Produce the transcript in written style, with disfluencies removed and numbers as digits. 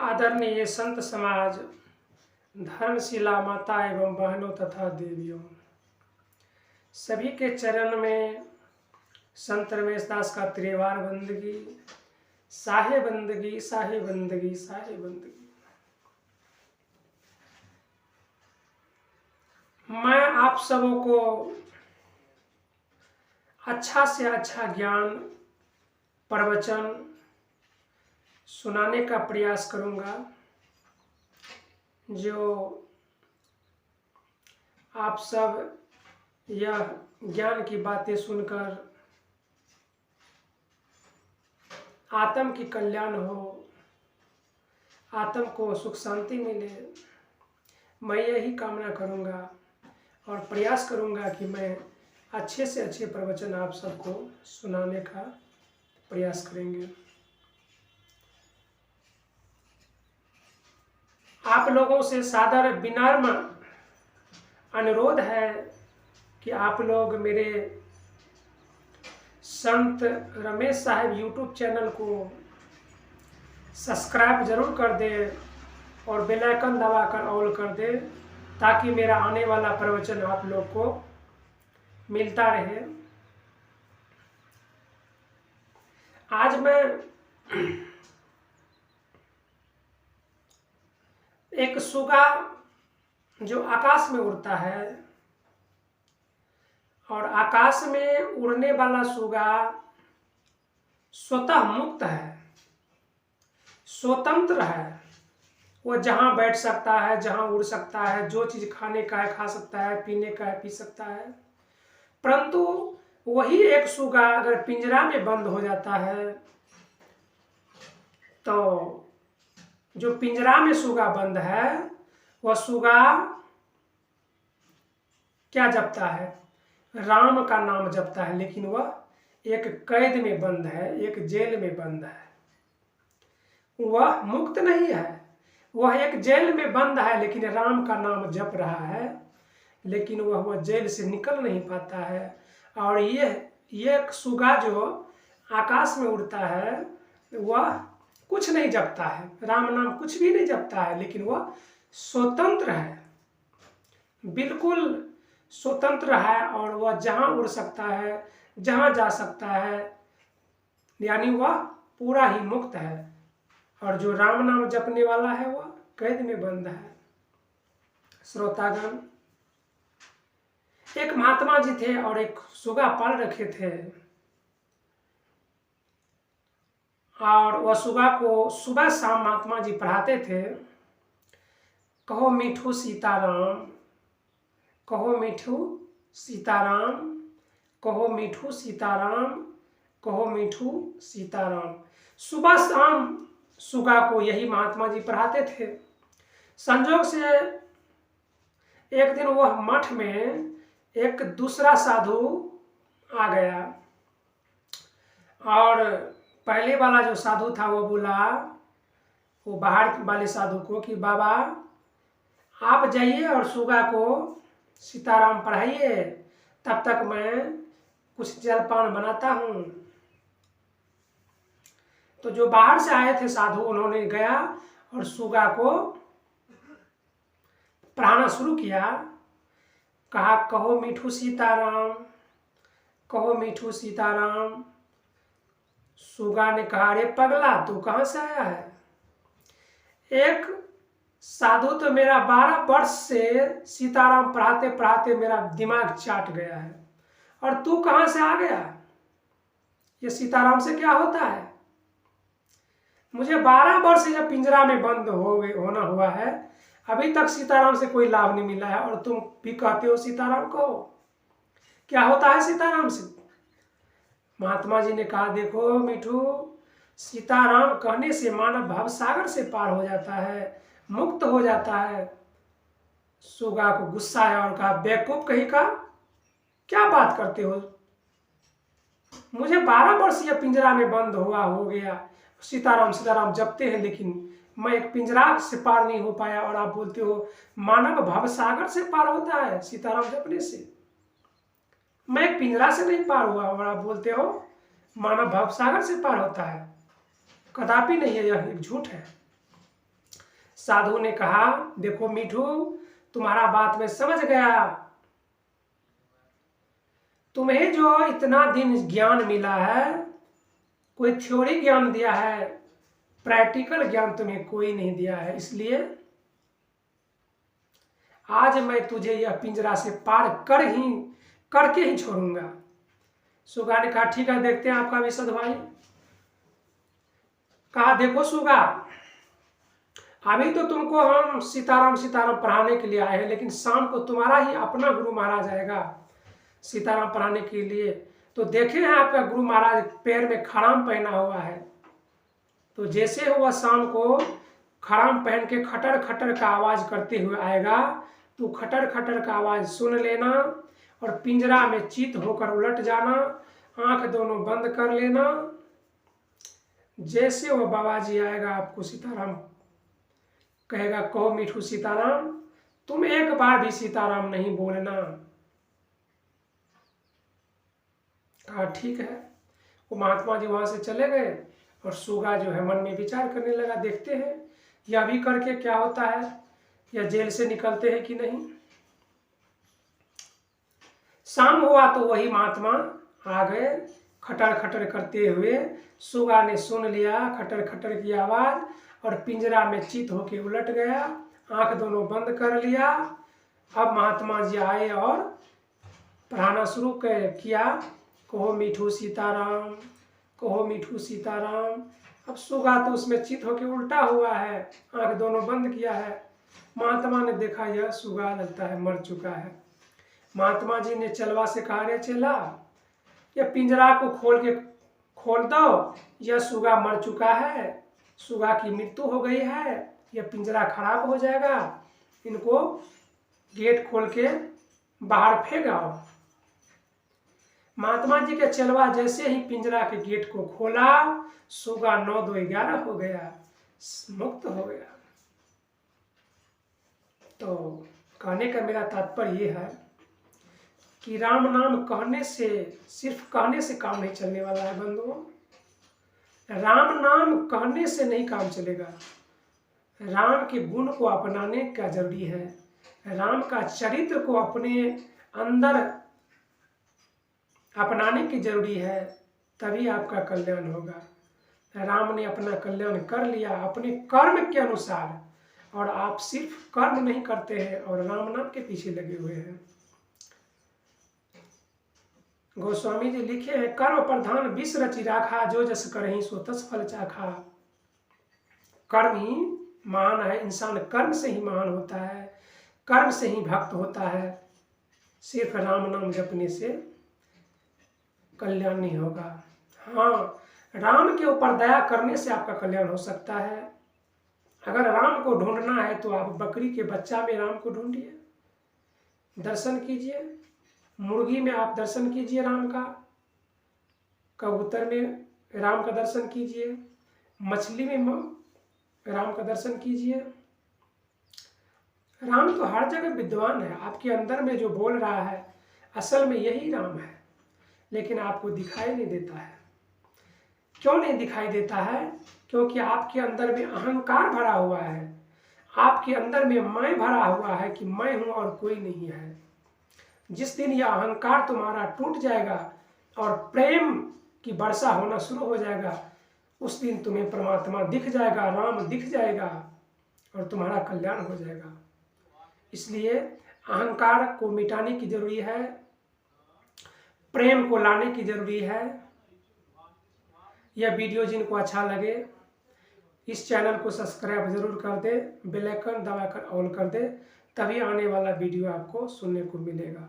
आदरणीय संत समाज, धर्मशिला माता एवं बहनों तथा देवियों, सभी के चरण में संत रमेश दास का त्रिवार बंदगी, साहे बंदगी, साहे बंदगी, साहे बंदगी। मैं आप सबों को अच्छा से अच्छा ज्ञान प्रवचन सुनाने का प्रयास करूंगा, जो आप सब यह ज्ञान की बातें सुनकर आत्म की कल्याण हो, आत्म को सुख शांति मिले। मैं यही कामना करूंगा और प्रयास करूंगा कि मैं अच्छे से अच्छे प्रवचन आप सबको सुनाने का प्रयास करेंगे। आप लोगों से सादर विनम्र अनुरोध है कि आप लोग मेरे संत रमेश साहब यूट्यूब चैनल को सब्सक्राइब जरूर कर दें और बेल आइकन दबाकर ऑल कर दें, ताकि मेरा आने वाला प्रवचन आप लोग को मिलता रहे। आज मैं एक सुगा जो आकाश में उड़ता है, और आकाश में उड़ने वाला सुगा स्वतः मुक्त है, स्वतंत्र है। वो जहाँ बैठ सकता है, जहाँ उड़ सकता है, जो चीज़ खाने का है खा सकता है, पीने का है पी सकता है। परंतु वही एक सुगा अगर पिंजरा में बंद हो जाता है, तो जो पिंजरा में सुगा बंद है, वह सुगा क्या जपता है? राम का नाम जपता है। लेकिन वह एक कैद में बंद है, एक जेल में बंद है। वह मुक्त नहीं है, वह एक जेल में बंद है, लेकिन राम का नाम जप रहा है, लेकिन वह जेल से निकल नहीं पाता है। और ये सुगा जो आकाश में उड़ता है, वह कुछ नहीं जपता है, राम नाम कुछ भी नहीं जपता है, लेकिन वह स्वतंत्र है, बिल्कुल स्वतंत्र है। और वह जहाँ उड़ सकता है, जहाँ जा सकता है, यानी वह पूरा ही मुक्त है। और जो राम नाम जपने वाला है, वह कैद में बंद है। श्रोतागण, एक महात्मा जी थे और एक सुगा पाल रखे थे, और वह सुगा को सुबह शाम महात्मा जी पढ़ाते थे। कहो मीठू सीताराम, कहो मीठू सीताराम, कहो मीठू सीताराम, कहो मीठू सीताराम। सुबह शाम सुगा को यही महात्मा जी पढ़ाते थे। संजोग से एक दिन वह मठ में एक दूसरा साधु आ गया, और पहले वाला जो साधु था वो बोला वो बाहर वाले साधु को कि बाबा आप जाइए और सुगा को सीताराम पढ़ाइए, तब तक मैं कुछ जलपान बनाता हूँ। तो जो बाहर से आए थे साधु, उन्होंने गया और सुगा को पढ़ाना शुरू किया। कहा कहो मीठू सीताराम, कहो मीठू सीताराम। सुगा ने कहा अरे पगला, तू कहाँ से आया है? एक साधु तो मेरा 12 वर्ष से सीताराम पढ़ाते पढ़ाते मेरा दिमाग चाट गया है, और तू कहाँ से आ गया? ये सीताराम से क्या होता है? मुझे 12 वर्ष से जब पिंजरा में बंद होना हुआ है, अभी तक सीताराम से कोई लाभ नहीं मिला है, और तुम भी कहते हो सीताराम कहो। क्या होता है सीताराम से? महात्मा जी ने कहा देखो मीठू, सीताराम कहने से मानव भवसागर से पार हो जाता है, मुक्त हो जाता है। सुगा को गुस्सा आया और कहा बेवकूफ कहीं का, क्या बात करते हो? मुझे 12 वर्ष यह पिंजरा में बंद हो गया, सीताराम सीताराम जपते हैं, लेकिन मैं एक पिंजरा से पार नहीं हो पाया, और आप बोलते हो मानव भवसागर से पार होता है सीताराम जपने से। मैं एक पिंजरा से नहीं पार हुआ, और आप बोलते हो मानव भवसागर से पार होता है। कदापि नहीं है, यह एक झूठ है। साधु ने कहा, देखो मीठू, तुम्हारा बात मैं समझ गया। तुम्हें जो इतना दिन ज्ञान मिला है, कोई थ्योरी ज्ञान दिया है, प्रैक्टिकल ज्ञान तुम्हें कोई नहीं दिया है, इसलिए आज मैं तुझे यह पिंजरा से पार करके ही छोड़ूंगा। सुगा ने कहा, ठीक है, देखते हैं आपका विशद भाई। कहा, देखो सुगा, अभी तो तुमको हम सीताराम सीताराम पढ़ाने के लिए आए हैं, लेकिन शाम को तुम्हारा ही अपना गुरु महाराज आएगा सीताराम पढ़ाने के लिए। तो देखे हैं आपका गुरु महाराज पैर में खड़ाम पहना हुआ है, तो जैसे हुआ शाम को खड़ाम पहन के खटर खटर का आवाज करते हुए आएगा, तो खटर खटर का आवाज सुन लेना और पिंजरा में चित होकर उलट जाना, आंख दोनों बंद कर लेना। जैसे वो बाबा जी आएगा, आपको सीताराम कहेगा, कहो मीठू सीताराम, तुम एक बार भी सीताराम नहीं बोलना। कहा, ठीक है। वो महात्मा जी वहां से चले गए और सुगा जो है मन में विचार करने लगा, देखते हैं यह भी करके क्या होता है, या जेल से निकलते हैं कि नहीं। शाम हुआ तो वही महात्मा आ गए खटर खटर करते हुए। सुगा ने सुन लिया खटर खटर की आवाज और पिंजरा में चित होके उलट गया, आंख दोनों बंद कर लिया। अब महात्मा जी आए और पढ़ाना शुरू किया, कहो मीठू सीताराम, कहो मीठू सीताराम। अब सुगा तो उसमें चित होके उल्टा हुआ है, आंख दोनों बंद किया है। महात्मा ने देखा यह सुगा लगता है मर चुका है। महात्मा जी ने चलवा से कहा, रे चला, यह पिंजरा को खोल दो, यह सुगा मर चुका है, सुगा की मृत्यु हो गई है, यह पिंजरा खराब हो जाएगा, इनको गेट खोल के बाहर फेंक आओ। महात्मा जी के चलवा जैसे ही पिंजरा के गेट को खोला, सुगा 9 2 11 हो गया, मुक्त हो गया। तो कहने का मेरा तात्पर्य ये है कि राम नाम कहने से, सिर्फ कहने से काम नहीं चलने वाला है बंधुओं। राम नाम कहने से नहीं काम चलेगा, राम के गुण को अपनाने का जरूरी है, राम का चरित्र को अपने अंदर अपनाने की जरूरी है, तभी आपका कल्याण होगा। राम ने अपना कल्याण कर लिया अपने कर्म के अनुसार, और आप सिर्फ कर्म नहीं करते हैं और राम नाम के पीछे लगे हुए हैं। गोस्वामी जी लिखे हैं, कर्म प्रधान विष रचि राखा, जो जस करहि सो तस फल चाखा। कर्म ही महान है, इंसान कर्म से ही महान होता है, कर्म से ही भक्त होता है। सिर्फ राम नाम जपने से कल्याण नहीं होगा। हाँ, राम के ऊपर दया करने से आपका कल्याण हो सकता है। अगर राम को ढूंढना है तो आप बकरी के बच्चा में राम को ढूंढिए, दर्शन कीजिए, मुर्गी में आप दर्शन कीजिए राम का, कबूतर में राम का दर्शन कीजिए, मछली में राम का दर्शन कीजिए। राम तो हर जगह विद्वान है, आपके अंदर में जो बोल रहा है असल में यही राम है, लेकिन आपको दिखाई नहीं देता है। क्यों नहीं दिखाई देता है? क्योंकि आपके अंदर में अहंकार भरा हुआ है, आपके अंदर में मैं भरा हुआ है कि मैं हूं और कोई नहीं है। जिस दिन यह अहंकार तुम्हारा टूट जाएगा और प्रेम की वर्षा होना शुरू हो जाएगा, उस दिन तुम्हें परमात्मा दिख जाएगा, राम दिख जाएगा और तुम्हारा कल्याण हो जाएगा। इसलिए अहंकार को मिटाने की जरूरी है, प्रेम को लाने की जरूरी है। यह वीडियो जिनको अच्छा लगे इस चैनल को सब्सक्राइब जरूर कर दे, बेल आइकन दबाकर ऑल कर दे, तभी आने वाला वीडियो आपको सुनने को मिलेगा।